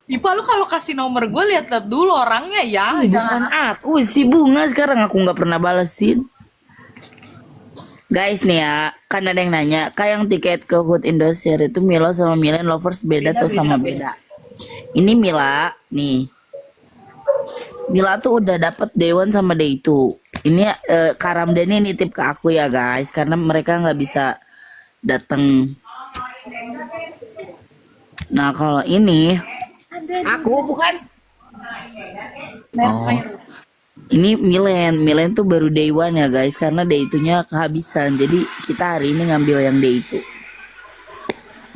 Ipa lu kalau kasih nomor gue lihat-lihat dulu orangnya ya, Ih, jangan. bukan aku, si Bunga sekarang aku nggak pernah balesin. Guys nih ya, kan ada yang nanya, kak yang tiket ke Hood Indosiar itu Mila sama Milen Lovers beda Beda atau beda sama beda. beda? Ini Mila, nih. Mila tuh udah dapet Day One sama Day 2. Ini Karamdani nitip ke aku ya guys, karena mereka nggak bisa datang. Nah kalau ini, Ada di aku bukan. Mer Oh, Myro. ini Milen tuh baru Day One ya guys, karena Day 2-nya kehabisan. Jadi kita hari ini ngambil yang Day 2.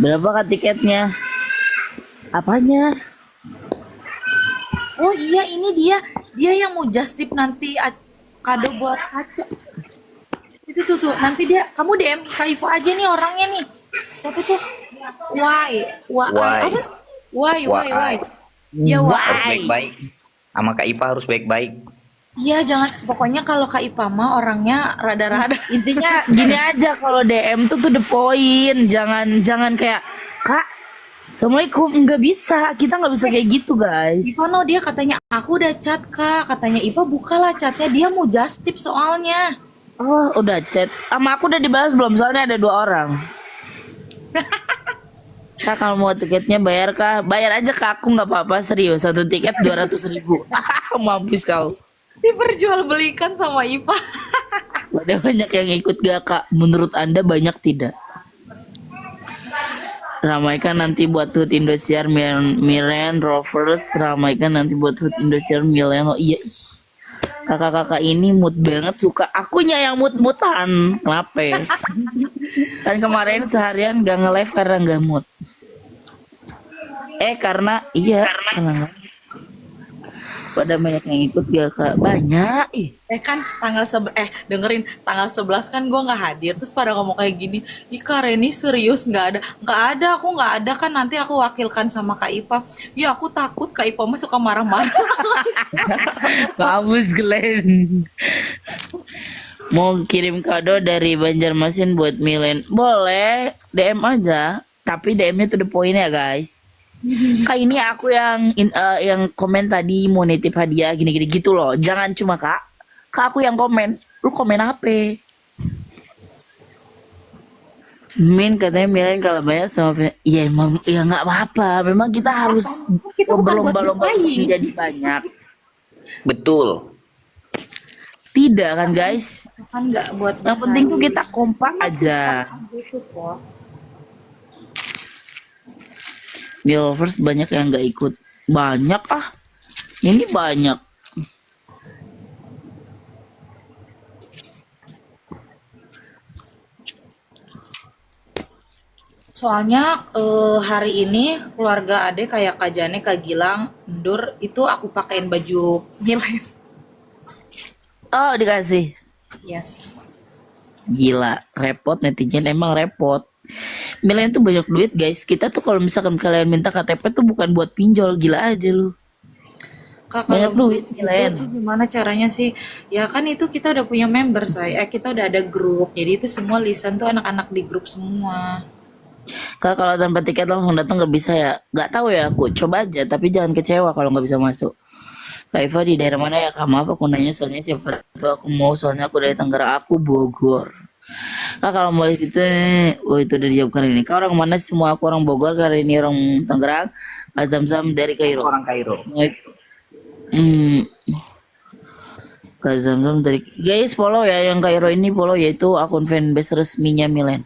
Berapa kak tiketnya? Apanya? Oh iya ini dia yang mau just tip nanti kado buat Kaca. Itu tuh nanti dia kamu DM Kak Ivo aja nih orangnya nih. Siapa tuh? Why? Why? Apa Why? sih? Why? Why? Ya why? Harus Why? baik-baik. Sama Kak Ipa harus baik-baik. Iya jangan pokoknya kalau Kak Ipa mah orangnya rada-rada. Intinya gini aja, kalau DM tuh to the point. Jangan jangan kayak, kak, assalamualaikum, nggak bisa. Kita nggak bisa kayak gitu guys. Ivano dia katanya aku udah chat Kak, katanya Ipa bukalah chatnya dia mau just tip soalnya. Oh udah chat sama aku, udah dibahas belum? Soalnya ada 2 orang. Kak kalau mau tiketnya bayar kah? Bayar aja ke aku, nggak apa-apa, serius. Satu tiket 200.000. Mampus kau. Diperjualbelikan sama Ipa. Ada banyak yang ikut gak kak? Menurut anda banyak tidak? Ramaikan nanti buat Hood Indosiar Milen Rovers. Ramaikan nanti buat Hood Indosiar Milen. Oh iya. Kakak-kakak ini mood banget, suka akunya yang mood-moodan. Kenapa ya? Kan kemarin seharian gak nge-live karena gak mood. Karena iya, karena nggak. Pada banyak yang ikut gak kak? Banyak. Ih, Kan dengerin tanggal 11 kan gue nggak hadir terus pada ngomong kayak gini. Ih Kak Reni serius nggak ada aku nggak ada kan nanti aku wakilkan sama Kak Ipa. Ya aku takut Kak Ipa mah suka marah-marah. kamu Glenn. Mau kirim kado dari Banjarmasin buat Milen? Boleh, DM aja. Tapi DM-nya to the point ya guys. Kak ini aku yang komen tadi mau nitip hadiah gini-gini gitu loh. Jangan cuma kak aku yang komen. Lu komen apa? Min katanya Milen kalau banyak sama ya emang ya nggak apa-apa. Memang kita harus Kita bukan buat berlomba-lomba untuk bersaing. menjadi banyak. Betul. Tidak kan guys? Kan nggak buat Yang penting tuh bersaing. kita kompak aja. Gitu kok. Lovers banyak yang nggak ikut. Banyak ah. Ini banyak. Soalnya hari ini keluarga Ade kayak Kak Jane, Kak Gilang, Ndur itu aku pakein baju Milen. Oh dikasih. Yes. Gila, repot netizen, emang repot. Milen tuh banyak duit guys. Kita tuh kalau misalkan kalian minta KTP tuh bukan buat pinjol, gila aja lu. Kak Banyak kalau duit itu Milen. tuh gimana caranya sih? Ya kan itu kita udah punya member saya, kita udah ada grup. Jadi itu semua lisan tuh anak-anak di grup semua. Kak kalau tanpa tiket langsung datang nggak bisa ya? Nggak tahu ya, aku coba aja. Tapi jangan kecewa kalau nggak bisa masuk. Kak Iva di daerah mana ya? Kak maaf aku nanya soalnya siapa tahu aku mau, soalnya aku dari Tangerang, aku Bogor. Kak kalau mau di situ, oh itu udah dijawabkan ini. Kak orang mana? Semua aku orang Bogor, karena ini orang Tangerang. Kak Zamzam dari Kairo. Orang Kairo. Hmm, Kak Zamzam dari guys, follow ya yang Kairo ini, follow yaitu akun fanbase resminya Milen.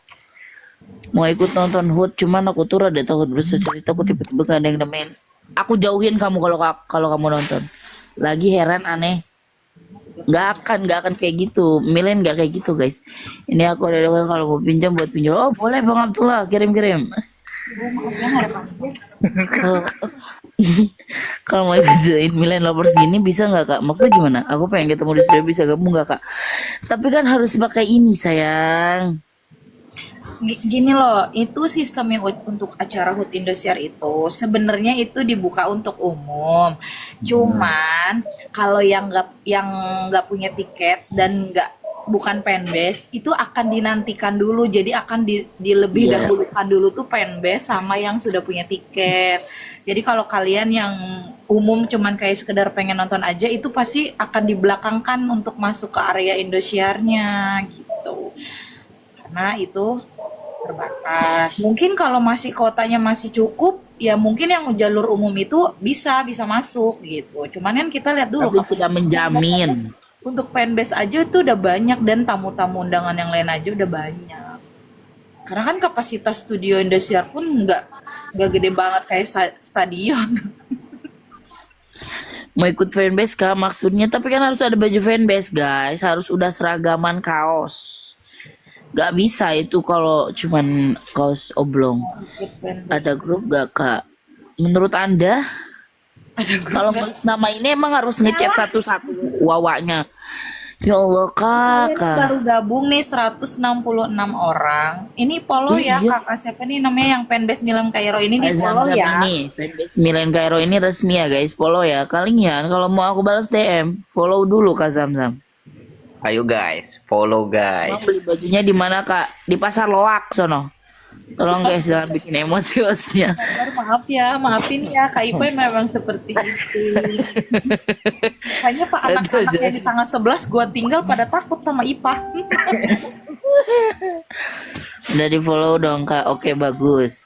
Mau ikut nonton Hood, cuman aku tuh rada takut bercerita, aku tiba-tiba gak ada yang nemenin. Aku jauhin kamu kalau kamu nonton. Lagi heran aneh. Gak akan kayak gitu. Milen gak kayak gitu guys. Ini aku ada doang kalau mau pinjam buat pinjam. Oh boleh Bang Abdullah, kirim-kirim. Kalau kalau mau ikut join Milen Lovers gini bisa nggak kak? Maksudnya gimana? Aku pengen ketemu di studio, bisa gabung nggak kak? Tapi kan harus pakai ini sayang. Gini loh, itu sistemnya untuk acara HUT Indosiar itu sebenarnya itu dibuka untuk umum. Cuman kalau yang nggak punya tiket dan bukan fanbase itu akan dinantikan dulu, jadi akan dilebih Iya. dahulukan dulu tuh fanbase sama yang sudah punya tiket. Jadi kalau kalian yang umum cuman kayak sekedar pengen nonton aja itu pasti akan dibelakangkan untuk masuk ke area Indosiarnya gitu, karena itu terbatas. Mungkin kalau masih kotanya masih cukup ya mungkin yang jalur umum itu bisa masuk gitu, cuman kan kita lihat dulu Tapi tidak menjamin. untuk fanbase aja itu udah banyak dan tamu-tamu undangan yang lain aja udah banyak. Karena kan kapasitas studio Indosiar pun nggak gede banget kayak stadion. Mau ikut fanbase kah maksudnya? Tapi kan harus ada baju fanbase guys. Harus udah seragaman kaos. Gak bisa itu kalau cuman kaos oblong. Ikut fanbase. Ada grup gak kak? Menurut anda? Ada grup Kalau nulis nama ini emang harus ngechat satu-satu wawanya. Ya Allah Ini kakak. baru gabung nih 166 orang. Ini follow ya Iya. kakak siapa nih namanya yang fanbase Milan Cairo ini di follow Zam-zam ya. ini fanbase Milen Cairo ini resmi ya guys. Follow ya. Kalian kalau mau aku balas DM, follow dulu Kak Zam-zam. Ayo guys, follow Mau guys. beli bajunya di mana kak? Di pasar Loak sono. Tolong guys jangan bikin emosi hostnya. Maaf ya, maafin ya Kak Ipoy memang seperti itu. Kayaknya Pak anak-anaknya di tanggal 11 gua tinggal pada takut sama Ipa. Udah di follow dong kak. Oke bagus.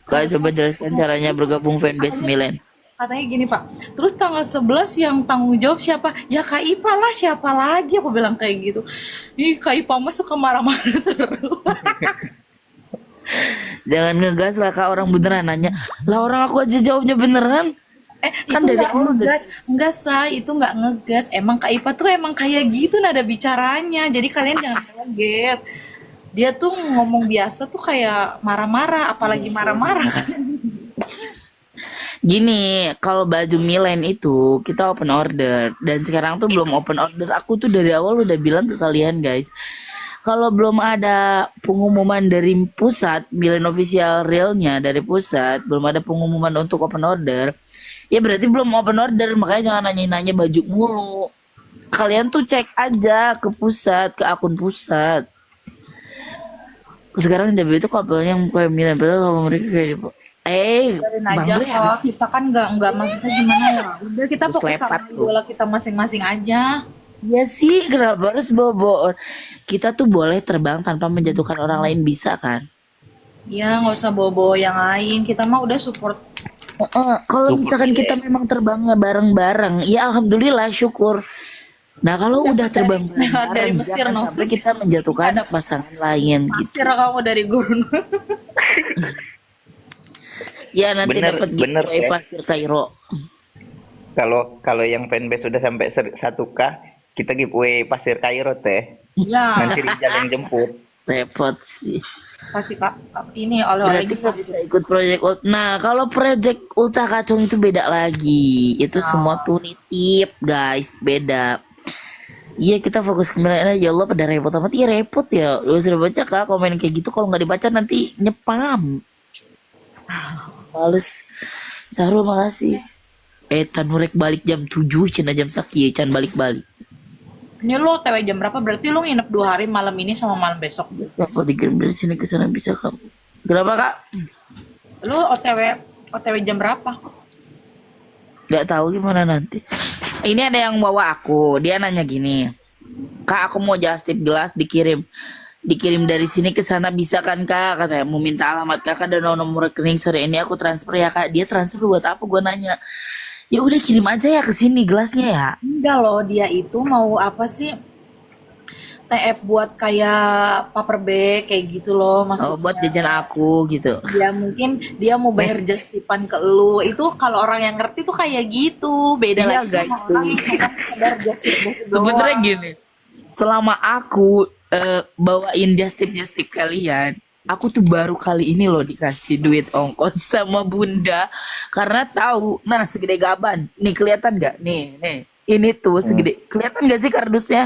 Kak coba jelaskan caranya bergabung fanbase Milen. Katanya gini Pak, terus tanggal 11 yang tanggung jawab siapa? Ya Kak Ipa lah, siapa lagi? Aku bilang kayak gitu. Ih Kak Ipa mah suka marah-marah terus. Jangan ngegas lah kak, orang beneran nanya. Lah orang aku aja jawabnya beneran. Itu Kan dari nggak awal udah- ngegas, enggak say, itu nggak ngegas. Emang Kak Ipa tuh emang kayak gitu nada bicaranya. Jadi kalian jangan kaget. Dia tuh ngomong biasa tuh kayak marah-marah, apalagi marah-marah. Gini, kalau baju Milen itu kita open order dan sekarang tuh belum open order. Aku tuh dari awal udah bilang ke kalian guys. Kalau belum ada pengumuman dari pusat, Milen official realnya dari pusat, belum ada pengumuman untuk open order. Ya berarti belum open order, makanya jangan nanya-nanya baju mulu. Kalian tuh cek aja ke pusat, ke akun pusat. Sekarang JB itu kapalnya yang kayak Milen, padahal kalau mereka kayak gitu. Biarin Bang aja Bre, kok, kita kan nggak maksudnya gimana ya. Udah kita Terus fokus lepat sama tuh. idola kita masing-masing aja. Ya sih, kenapa harus bobo? Kita tuh boleh terbang tanpa menjatuhkan orang lain, bisa kan? Ya nggak usah bawa-bawa yang lain. Kita mah udah support. Kalau Syukur misalkan deh. kita memang terbangnya bareng-bareng, ya alhamdulillah syukur. Nah kalau udah terbang dari bareng-bareng, Mesir, jangan no. sampai kita menjatuhkan pasangan lain gitu. Pasir kamu dari gurun. Ya nanti Bener, dapat bener, giveaway Teh. pasir Kairo. Kalau yang fanbase sudah sampai 1K, kita giveaway pasir Kairo teh. Ya Nanti Rizal yang jemput. Repot sih. kasih kak ini oleh-oleh Berarti gitu. nggak bisa ikut project Nah kalau project Ulta Kacung itu beda lagi. Itu semua tuh nitip guys, beda. Iya kita fokus ke Milan. Ya Allah pada repot amat. Iya repot ya. Lu sudah baca kak komen kayak gitu, kalau nggak dibaca nanti nyepam. Males. Sahrul makasih. Tanurek balik jam 7, Cina jam sakit, Can balik-balik. Ini lo TW jam berapa? Berarti lo nginep 2 hari, malam ini sama malam besok. Kalau dikirim dari sini ke sana bisa kamu. Kenapa kak? Lo OTW jam berapa? Gak tahu gimana nanti. Ini ada yang bawa aku, dia nanya gini, kak aku mau just tip gelas dikirim dari sini ke sana bisa kan kak, katanya mau minta alamat kakak dan nomor rekening, sore ini aku transfer ya kak. Dia transfer buat apa, gue nanya. Ya udah kirim aja ya ke sini gelasnya ya. Enggak loh, dia itu mau apa sih? TF buat kayak paper bag kayak gitu loh, Oh buat maksudnya. jajan aku gitu. Ya mungkin dia mau bayar just tipan ke lu. Itu kalau orang yang ngerti tuh kayak gitu. Beda Iya, lagi sama guys. orang yang cuma sekedar just tip Sebenarnya doang. gini, selama aku bawain just tip kalian, aku tuh baru kali ini loh dikasih duit ongkos sama bunda, karena tahu, nah segede gaban, nih kelihatan nggak? Nih, ini tuh segede, kelihatan nggak sih kardusnya?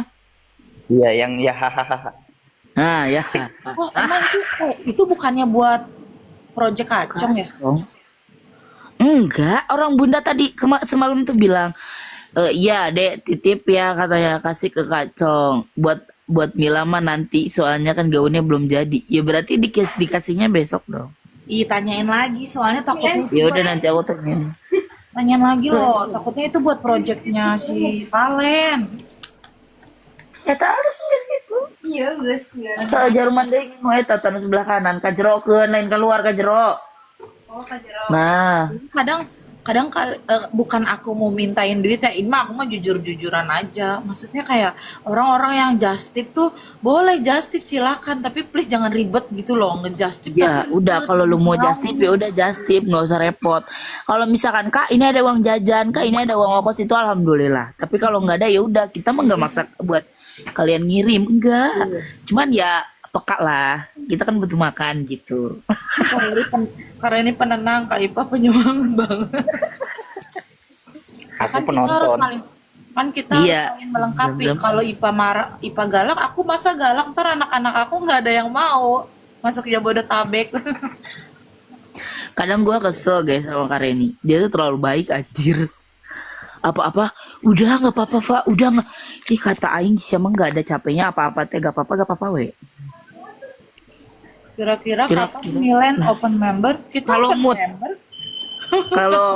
Iya, yang ya hahaha. Nah ya, Oh, emang itu bukannya buat project kacang ya? enggak, orang bunda tadi semalam tuh bilang, iya dek titip ya katanya kasih ke kacong buat buat Mila mah nanti soalnya kan gaunnya belum jadi. Ya berarti dikasihnya besok dong. Ih, tanyain lagi soalnya takutnya Ya udah nanti aku tanyain. tanyain lagi loh, takutnya itu buat projectnya si Valen. Ya tak harus gitu. Iya guys ya. Ke Jerman deh nu eta tanah sebelah kanan kajerokeun lain keluar kajero. Oh kajero. Nah, Kadang kadang bukan aku mau mintain duit ya, ini mah aku mah jujur-jujuran aja. Maksudnya kayak orang-orang yang just tip tuh boleh just tip silakan, tapi please jangan ribet gitu loh nge-just tip. ya udah kalau lu mau just tip ya udah just tip, nggak usah repot. Kalau misalkan Kak ini ada uang jajan, Kak ini ada uang ongkos itu alhamdulillah. Tapi kalau nggak ada ya udah kita mah nggak maksa buat kalian ngirim enggak. Cuman ya peka lah, kita kan butuh makan gitu. Karena ini penenang, Kak Ipa penyemangat banget. Aku Kan kita harus penonton. saling kan kita Iya. harus saling melengkapi. Bener. Kalau Ipa marah, Ipa galak, aku masa galak, ntar anak-anak aku nggak ada yang mau masuk Jabodetabek. Kadang gua kesel guys sama Kak Reni. Dia tuh terlalu baik anjir. Apa-apa, udah nggak apa-apa, Fa. Udah nggak. Ih kata aing siapa nggak ada capeknya apa-apa teh gak apa-apa we. Kira-kira Kira-kira. kapan Milen open member? Kita Kalau open mood. member. Kalau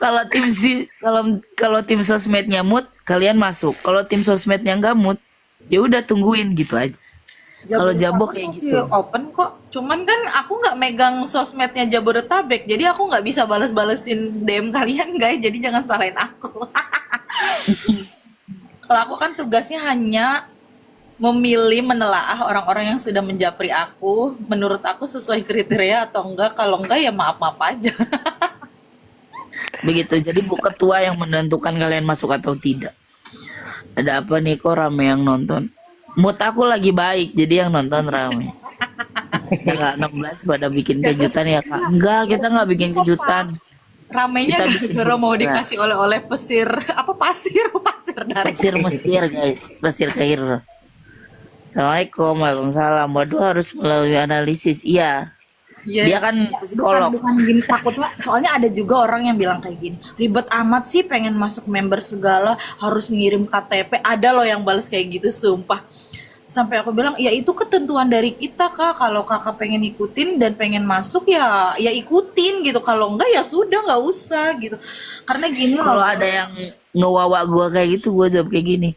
kalau tim kalau tim sosmednya mood kalian masuk. Kalau tim sosmednya nggak mood, ya udah tungguin gitu aja. Kalau Jabo kayak masih gitu. open kok. Cuman kan aku nggak megang sosmednya Jabodetabek, jadi aku nggak bisa balas-balesin DM kalian guys. Jadi jangan salahin aku. Kalau aku kan tugasnya hanya memilih menelaah orang-orang yang sudah menjapri aku, menurut aku sesuai kriteria atau enggak. Kalau enggak ya maaf-maaf aja. Begitu. Jadi bu ketua yang menentukan kalian masuk atau tidak. Ada apa nih kok rame yang nonton? Mood aku lagi baik, jadi yang nonton rame. Enggak 16 pada bikin kejutan ya Kak. Enggak, kita nggak bikin kejutan. Ramenya Kita bikin gara-gara mau kejutan. dikasih oleh-oleh pesir apa pasir dari Pasir Mesir guys, pasir Kairo. Assalamualaikum, waalaikumsalam. Waduh harus melalui analisis. Iya, Yes. dia kan bukan, psikolog. bukan gini takutnya, soalnya ada juga orang yang bilang kayak gini, ribet amat sih pengen masuk member segala, harus ngirim KTP. Ada loh yang balas kayak gitu, sumpah. Sampai aku bilang, ya itu ketentuan dari kita Kak, kalau kakak pengen ikutin dan pengen masuk ya ya ikutin gitu, kalau enggak ya sudah nggak usah gitu. Karena gini Kalau loh, ada yang ngewawa gua kayak gitu, gua jawab kayak gini.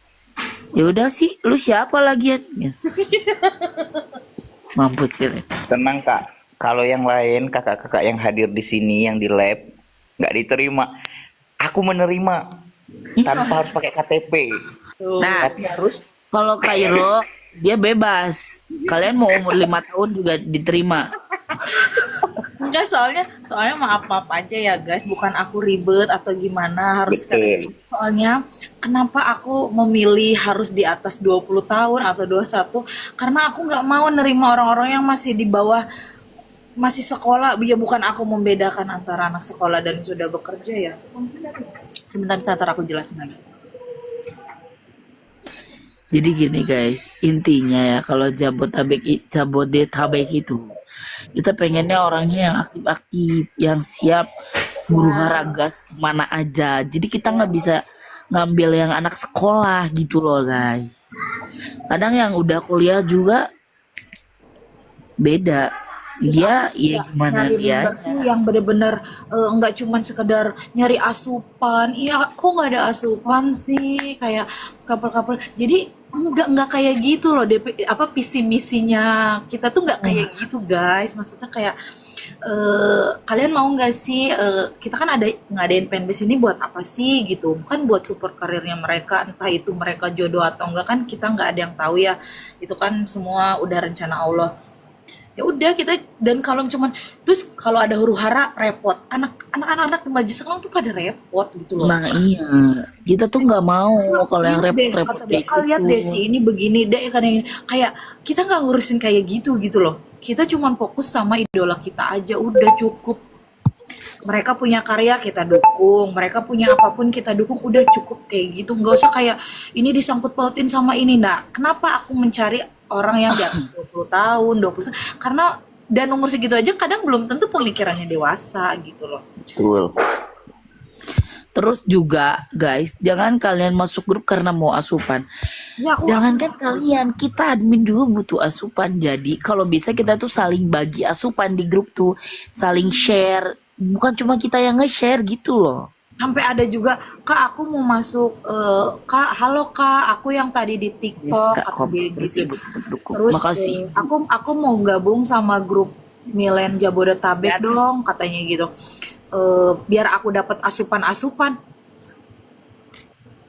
Ya udah sih, lu siapa lagian? Ya. Mampus sih. Tenang Kak. Kalau yang lain kakak-kakak yang hadir di sini yang di lab nggak diterima. Aku menerima tanpa harus pakai KTP. tuh. Nah, Tapi harus kalau Kairo dia bebas. Kalian mau umur 5 tahun juga diterima. Enggak, soalnya maaf aja ya guys, bukan aku ribet atau gimana harus Betul. soalnya kenapa aku memilih harus di atas 20 tahun atau 21, karena aku nggak mau nerima orang-orang yang masih di bawah, masih sekolah. Ya bukan aku membedakan antara anak sekolah dan sudah bekerja ya. Sebentar aku jelasin lagi. Jadi gini guys, intinya ya kalau Jabodetabek itu kita pengennya orangnya yang aktif-aktif, yang siap huru hara gas kemana aja. Jadi kita nggak bisa ngambil yang anak sekolah gitu loh guys. Kadang yang udah kuliah juga beda. Dia ya gimana Nyari dia. member tuh yang bener-bener nggak cuman sekedar nyari asupan. Iya, kok nggak ada asupan sih, kayak couple-couple. Jadi nggak kayak gitu loh, DP apa visi misinya kita tuh nggak kayak gitu guys. Maksudnya kayak kalian mau nggak sih, kita kan ada ngadain fanbase ini buat apa sih gitu, bukan buat support karirnya mereka, entah itu mereka jodoh atau enggak kan kita nggak ada yang tahu ya, itu kan semua udah rencana Allah. Ya udah kita, dan kalau cuman terus kalau ada huru hara repot, anak-anak remaja sekarang tuh pada repot gitu loh. Nah iya, kita tuh nggak mau kalau yang Lihat deh, repot-repot kata dia, kayak "Kak, lihat deh gitu. si ini begini deh kan yang ini." Kayak kita nggak ngurusin kayak gitu gitu loh. Kita cuman fokus sama idola kita aja, udah cukup. Mereka punya karya kita dukung, mereka punya apapun kita dukung, udah cukup kayak gitu. Nggak usah kayak ini disangkut pautin sama ini. Nah, kenapa aku mencari orang yang di atas 20 tahun, 20 tahun? Karena dan umur segitu aja kadang belum tentu pemikirannya dewasa gitu loh. betul. Terus juga guys, jangan kalian masuk grup karena mau asupan. Ya aku Jangankan kalian, kita admin juga butuh asupan. Jadi kalau bisa kita tuh saling bagi asupan di grup tuh, saling share. Bukan cuma kita yang nge-share gitu loh. sampai ada juga, Kak aku mau masuk, Kak halo Kak, aku yang tadi di Yes, TikTok Kak, atau di bersih gitu. tetap dukung. Terus Makasih. aku mau gabung sama grup Milen Jabodetabek dong katanya gitu. Biar aku dapat asupan-asupan.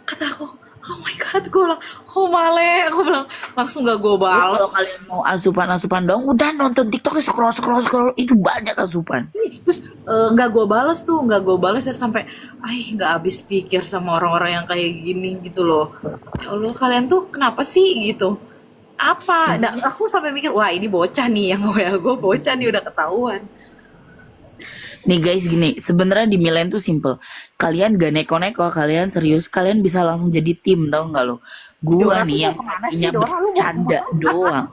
Kata aku, oh my god, gue bilang, oh male, aku bilang langsung gak gue Terus balas. kalau kalian mau asupan-asupan dong, udah nonton TikTok scroll itu banyak asupan. Terus nggak gue balas tuh, nggak gue balas ya sampai, nggak habis pikir sama orang-orang yang kayak gini gitu loh. Ya Allah kalian tuh kenapa sih gitu? Apa? Nah, aku sampai mikir, wah ini bocah nih yang gue bocah nih udah ketahuan. Nih guys gini, sebenarnya di Milen tuh simple. Kalian gak neko-neko, kalian serius, kalian bisa langsung jadi tim tau nggak lo? Dora Gua tuh nih mau yang kemana sih, tadinya Dora? Lu mau bercanda doang.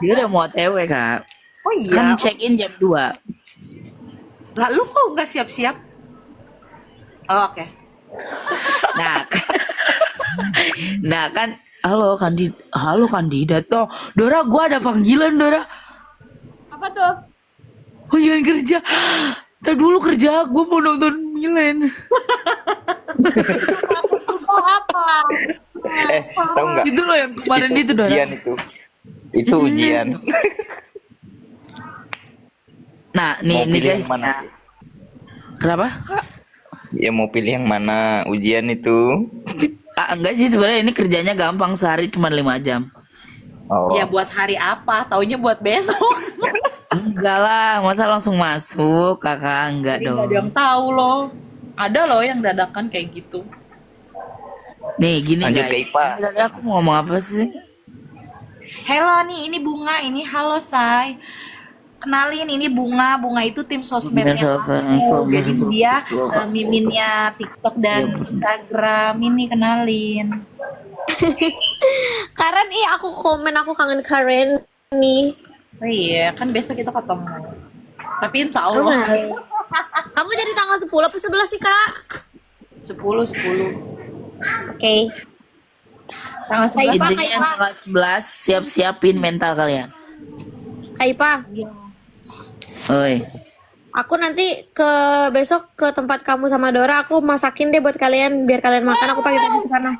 Dia udah mau OTW kak. Oh Kan iya, check in jam 2. lalu kok nggak siap-siap? Oh, oke. Nah, nah kan, halo kandidat toh. Dora, gua ada panggilan Dora. Apa tuh? Panggilan kerja. Ntar dulu kerja, gua mau nonton Milen. Oh apa? Tahu nggak? Itu loh yang kemarin itu Dora. ujian itu ujian. Nah, Mau nih pilih guys. yang mana? Ya. Kenapa? Ya mau pilih yang mana ujian itu? Enggak sih sebenarnya ini kerjanya gampang, sehari cuma 5 jam. Oh. Ya buat hari apa? Taunya buat besok. Enggak lah, masa langsung masuk kakak, enggak Jadi nggak dong. ada yang tahu loh. Ada loh yang dadakan kayak gitu. Nih gini Lanjut guys. ke IPA. Tadi aku mau ngomong apa sih? Hello nih, ini Bunga, ini halo Say. Kenalin ini Bunga, Bunga itu tim sosmednya aku. Jadi dia miminnya TikTok dan Instagram. Ini kenalin. Karen, aku komen aku kangen Karen nih. Oh iya, kan besok kita ketemu. Tapi insya Oh, Allah nice. Kamu jadi tanggal 10 apa 11 sih, Kak? 10. Oke. Tanggal 11. Kak Intinya Ipa. tanggal 11 siap-siapin mental kalian. Kak Ipa, Oi. aku nanti besok ke tempat kamu sama Dora, aku masakin deh buat kalian biar kalian makan. Aku pagi-pagi ke sana.